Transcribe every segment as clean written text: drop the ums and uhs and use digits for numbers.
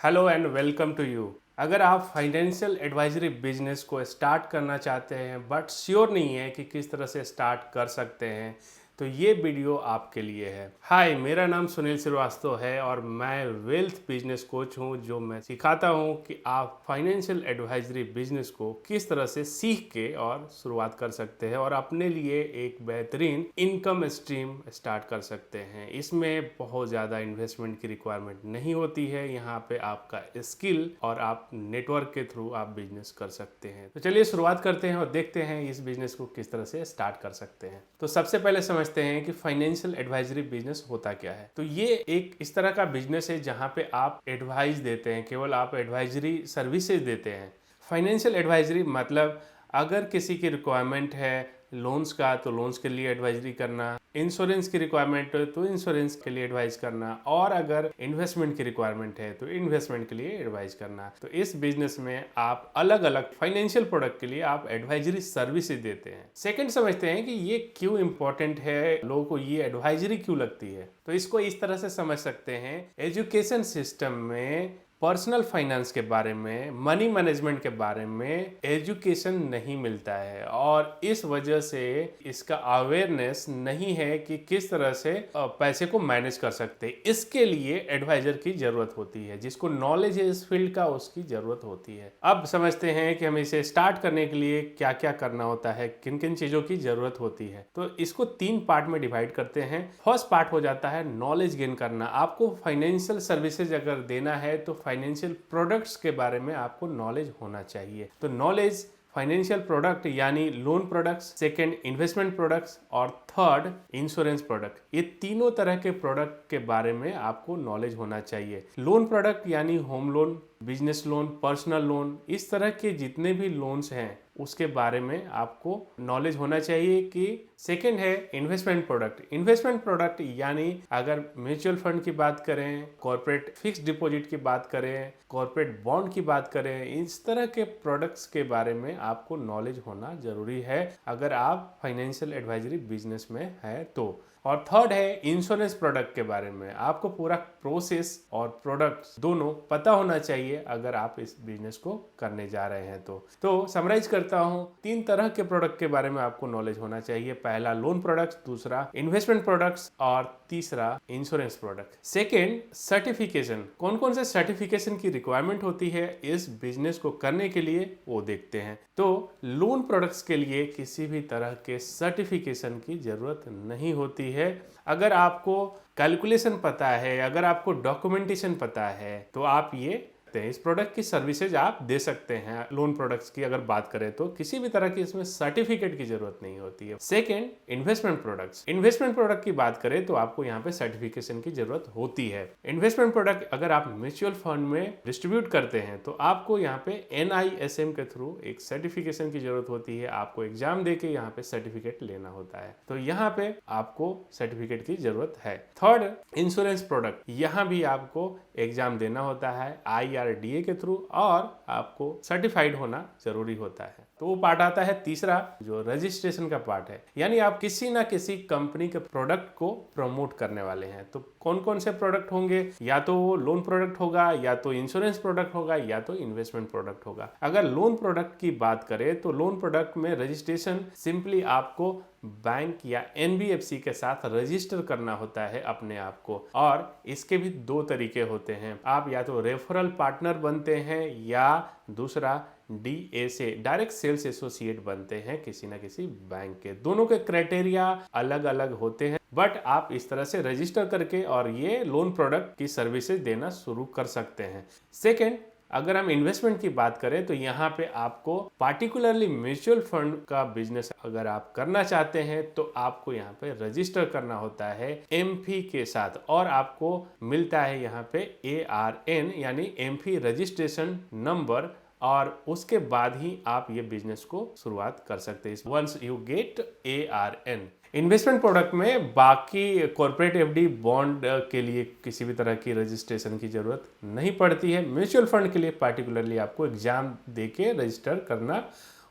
Hello and welcome to you. अगर आप financial advisory business को स्टार्ट करना चाहते हैं बट श्योर नहीं है कि किस तरह से स्टार्ट कर सकते हैं तो ये वीडियो आपके लिए है। हाय, मेरा नाम सुनील श्रीवास्तव है और मैं वेल्थ बिजनेस कोच हूँ जो मैं सिखाता हूँ कि आप फाइनेंशियल एडवाइजरी बिजनेस को किस तरह से सीख के और शुरुआत कर सकते हैं और अपने लिए एक बेहतरीन इनकम स्ट्रीम स्टार्ट कर सकते हैं। इसमें बहुत ज़्यादा इन्वेस्टमेंट की रिक्वायरमेंट नहीं होती है। यहाँ पे आपका स्किल और आप नेटवर्क के थ्रू आप बिजनेस कर सकते हैं। तो चलिए शुरुआत करते हैं और देखते हैं इस बिजनेस को किस तरह से स्टार्ट कर सकते हैं। तो सबसे पहले समझते हैं कि फाइनेंशियल एडवाइजरी बिजनेस होता क्या है। तो ये एक इस तरह का बिजनेस है जहां पे आप एडवाइस देते हैं, केवल आप एडवाइजरी सर्विसेज देते हैं। फाइनेंशियल एडवाइजरी मतलब अगर किसी की रिक्वायरमेंट है लोन्स का तो लोन्स के लिए एडवाइजरी करना, इंश्योरेंस की रिक्वायरमेंट है तो इंश्योरेंस के लिए एडवाइस करना, और अगर इन्वेस्टमेंट की रिक्वायरमेंट है तो इन्वेस्टमेंट के लिए एडवाइस करना। तो इस बिजनेस में आप अलग अलग फाइनेंशियल प्रोडक्ट के लिए आप एडवाइजरी सर्विसेज देते हैं। सेकंड समझते हैं कि ये क्यों इंपॉर्टेंट है, लोगों को ये एडवाइजरी क्यों लगती है। तो इसको इस तरह से समझ सकते हैं, एजुकेशन सिस्टम में पर्सनल फाइनेंस के बारे में, मनी मैनेजमेंट के बारे में एजुकेशन नहीं मिलता है और इस वजह से इसका अवेयरनेस नहीं है कि किस तरह से पैसे को मैनेज कर सकते हैं। इसके लिए एडवाइजर की जरूरत होती है, जिसको नॉलेज है इस फील्ड का उसकी जरूरत होती है। अब समझते हैं कि हमें इसे स्टार्ट करने के लिए क्या क्या करना होता है, किन किन चीजों की जरूरत होती है। तो इसको 3 पार्ट में डिवाइड करते हैं। फर्स्ट पार्ट हो जाता है नॉलेज गेन करना। आपको फाइनेंशियल सर्विसेज अगर देना है तो फाइनेंशियल प्रोडक्ट्स के बारे में आपको नॉलेज होना चाहिए। तो नॉलेज फाइनेंशियल प्रोडक्ट यानी loan products, second investment products और थर्ड इंश्योरेंस प्रोडक्ट। ये तीनों तरह के प्रोडक्ट के बारे में आपको नॉलेज होना चाहिए। लोन प्रोडक्ट यानी home loan, business loan, personal loan, इस तरह के जितने भी लोन्स हैं उसके बारे में आपको नॉलेज होना चाहिए। कि सेकंड है इन्वेस्टमेंट प्रोडक्ट। इन्वेस्टमेंट प्रोडक्ट यानी अगर म्यूचुअल फंड की बात करें, कॉर्पोरेट फिक्स्ड डिपॉजिट की बात करें, कॉर्पोरेट बॉन्ड की बात करें, इस तरह के प्रोडक्ट्स के बारे में आपको नॉलेज होना जरूरी है अगर आप फाइनेंशियल एडवाइजरी बिजनेस में है तो। और थर्ड है इंश्योरेंस प्रोडक्ट के बारे में आपको पूरा प्रोसेस और प्रोडक्ट्स दोनों पता होना चाहिए अगर आप इस बिजनेस को करने जा रहे हैं तो समराइज करता हूं, 3 तरह के प्रोडक्ट के बारे में आपको नॉलेज होना चाहिए। पहला लोन प्रोडक्ट्स, दूसरा इन्वेस्टमेंट प्रोडक्ट्स और तीसरा इंश्योरेंस प्रोडक्ट। Second certification. कौन कौन से सर्टिफिकेशन की रिक्वायरमेंट होती है इस बिजनेस को करने के लिए वो देखते हैं। तो लोन प्रोडक्ट्स के लिए किसी भी तरह के सर्टिफिकेशन की जरूरत नहीं होती है। अगर आपको कैलकुलेशन पता है, अगर आपको डॉक्यूमेंटेशन पता है तो आप ये इस प्रोडक्ट की सर्विसेज आप दे सकते हैं। लोन प्रोडक्ट्स की अगर बात करें तो किसी भी तरह की इसमें सर्टिफिकेट की जरूरत नहीं होती है। Second investment products. Investment product की बात करें तो आपको यहाँ पे सर्टिफिकेशन की जरूरत होती है। इन्वेस्टमेंट प्रोडक्ट अगर आप म्यूचुअल फंड में डिस्ट्रीब्यूट करते हैं तो आपको यहाँ पे NISM के थ्रू एक सर्टिफिकेशन की जरूरत होती है। आपको एग्जाम दे के यहाँ पे सर्टिफिकेट लेना होता है, तो यहाँ पे आपको सर्टिफिकेट की जरूरत है। थर्ड इंश्योरेंस प्रोडक्ट, यहाँ भी आपको एग्जाम देना होता है IRDA के थ्रू और आपको सर्टिफाइड होना जरूरी होता है। तो वो पार्ट आता है तीसरा जो रजिस्ट्रेशन का पार्ट है, यानी आप किसी ना किसी कंपनी के प्रोडक्ट को प्रमोट करने वाले हैं। तो कौन कौन से प्रोडक्ट होंगे, या तो वो लोन प्रोडक्ट होगा, या तो इंश्योरेंस प्रोडक्ट होगा, या तो इन्वेस्टमेंट प्रोडक्ट होगा। अगर लोन प्रोडक्ट की बात करें तो लोन प्रोडक्ट में रजिस्ट्रेशन सिंपली आपको बैंक या NBFC के साथ रजिस्टर करना होता है अपने आप को, और इसके भी 2 तरीके होते हैं। आप या तो रेफरल पार्टनर बनते हैं या दूसरा DSA डायरेक्ट सेल्स एसोसिएट बनते हैं किसी ना किसी बैंक के। दोनों के क्राइटेरिया अलग अलग होते हैं, बट आप इस तरह से रजिस्टर करके और ये लोन प्रोडक्ट की सर्विसेज देना शुरू कर सकते हैं। सेकेंड, अगर हम इन्वेस्टमेंट की बात करें तो यहाँ पे आपको पार्टिकुलरली म्यूचुअल फंड का बिजनेस अगर आप करना चाहते हैं तो आपको यहाँ पे रजिस्टर करना होता है MP के साथ, और आपको मिलता है यहाँ पे ARN यानी MP रजिस्ट्रेशन नंबर, और उसके बाद ही आप ये बिजनेस को शुरुआत कर सकते हैं once you get ARN। Investment product में बाकी कॉर्पोरेट FD बॉन्ड के लिए किसी भी तरह की रजिस्ट्रेशन की जरूरत नहीं पड़ती है। म्यूचुअल फंड के लिए पार्टिकुलरली आपको एग्जाम देके रजिस्टर करना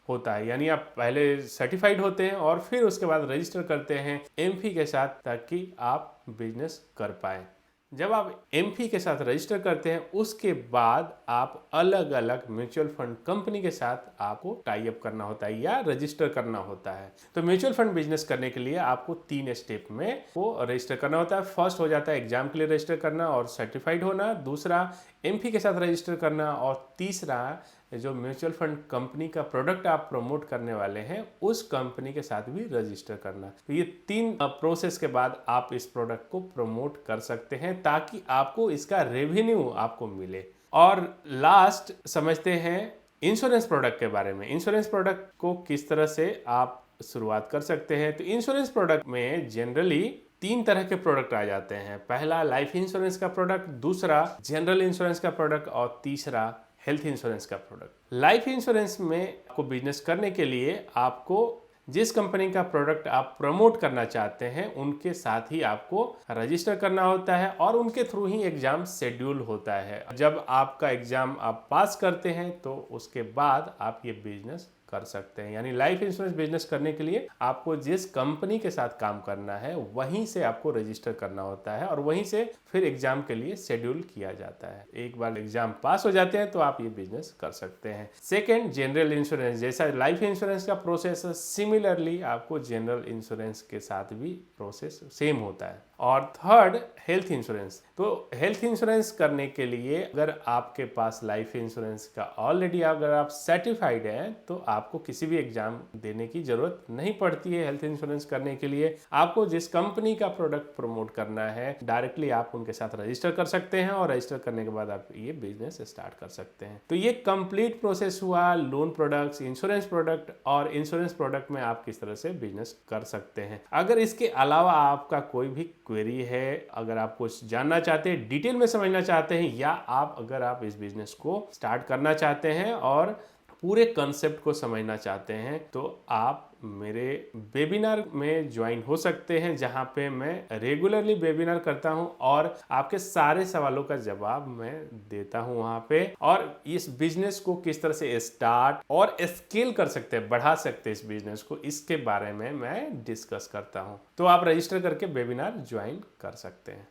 होता है, यानी आप पहले सर्टिफाइड होते हैं और फिर उसके बाद रजिस्टर करते हैं MP के साथ ताकि आप बिजनेस कर पाए। जब आप एमफी के साथ रजिस्टर करते हैं उसके बाद आप अलग अलग म्यूचुअल फंड कंपनी के साथ आपको टाई अप करना होता है या रजिस्टर करना होता है। तो म्यूचुअल फंड बिजनेस करने के लिए आपको 3 स्टेप में वो रजिस्टर करना होता है। फर्स्ट हो जाता है एग्जाम के लिए रजिस्टर करना और सर्टिफाइड होना, दूसरा एमफी के साथ रजिस्टर करना और तीसरा जो म्यूचुअल फंड कंपनी का प्रोडक्ट आप प्रमोट करने वाले हैं उस कंपनी के साथ भी रजिस्टर करना। तो ये 3 प्रोसेस के बाद आप इस प्रोडक्ट को प्रमोट कर सकते हैं ताकि आपको इसका रेवेन्यू आपको मिले। और लास्ट समझते हैं इंश्योरेंस प्रोडक्ट के बारे में। इंश्योरेंस प्रोडक्ट को किस तरह से आप शुरुआत कर सकते हैं। तो इंश्योरेंस प्रोडक्ट में जनरली 3 तरह के प्रोडक्ट आ जाते हैं। पहला लाइफ इंश्योरेंस का प्रोडक्ट, दूसरा जनरल इंश्योरेंस का प्रोडक्ट और तीसरा हेल्थ इंश्योरेंस का प्रोडक्ट। लाइफ इंश्योरेंस में आपको बिजनेस करने के लिए आपको जिस कंपनी का प्रोडक्ट आप प्रमोट करना चाहते हैं उनके साथ ही आपको रजिस्टर करना होता है और उनके थ्रू ही एग्जाम शेड्यूल होता है। जब आपका एग्जाम आप पास करते हैं तो उसके बाद आप ये बिजनेस कर सकते हैं। यानी लाइफ इंश्योरेंस बिजनेस करने के लिए आपको जिस कंपनी के साथ काम करना है वहीं से आपको रजिस्टर करना होता है और वहीं से फिर एग्जाम के लिए शेड्यूल किया जाता है। एक बार एग्जाम पास हो जाते हैं तो आप ये बिजनेस कर सकते हैं। Second, general insurance. जैसा लाइफ इंश्योरेंस का प्रोसेस सिमिलरली आपको जनरल इंश्योरेंस के साथ भी प्रोसेस सेम होता है। और थर्ड, हेल्थ इंश्योरेंस। तो हेल्थ इंश्योरेंस करने के लिए अगर आपके पास लाइफ इंश्योरेंस का ऑलरेडी अगर आप सर्टिफाइड हैं तो आपको किसी भी एग्जाम देने की जरूरत नहीं पड़ती है। हेल्थ इंश्योरेंस करने के लिए आपको जिस कंपनी का प्रोडक्ट प्रमोट करना है डायरेक्टली आप उनके साथ रजिस्टर कर सकते हैं और रजिस्टर करने के बाद आप ये बिजनेस स्टार्ट कर सकते हैं। तो ये कंप्लीट प्रोसेस हुआ लोन प्रोडक्ट्स, इंश्योरेंस प्रोडक्ट और इंश्योरेंस प्रोडक्ट में आप किस तरह से बिजनेस कर सकते हैं। अगर इसके अलावा आपका कोई भी क्वेरी है, अगर आप कुछ जानना चाहते हैं, डिटेल में समझना चाहते हैं या अगर आप इस बिजनेस को स्टार्ट करना चाहते हैं और पूरे कॉन्सेप्ट को समझना चाहते हैं तो आप मेरे वेबिनार में ज्वाइन हो सकते हैं जहां पे मैं रेगुलरली वेबिनार करता हूं और आपके सारे सवालों का जवाब मैं देता हूं वहां पे। और इस बिजनेस को किस तरह से स्टार्ट और स्केल कर सकते हैं, बढ़ा सकते हैं इस बिजनेस को, इसके बारे में मैं डिस्कस करता हूं। तो आप रजिस्टर करके वेबिनार ज्वाइन कर सकते हैं।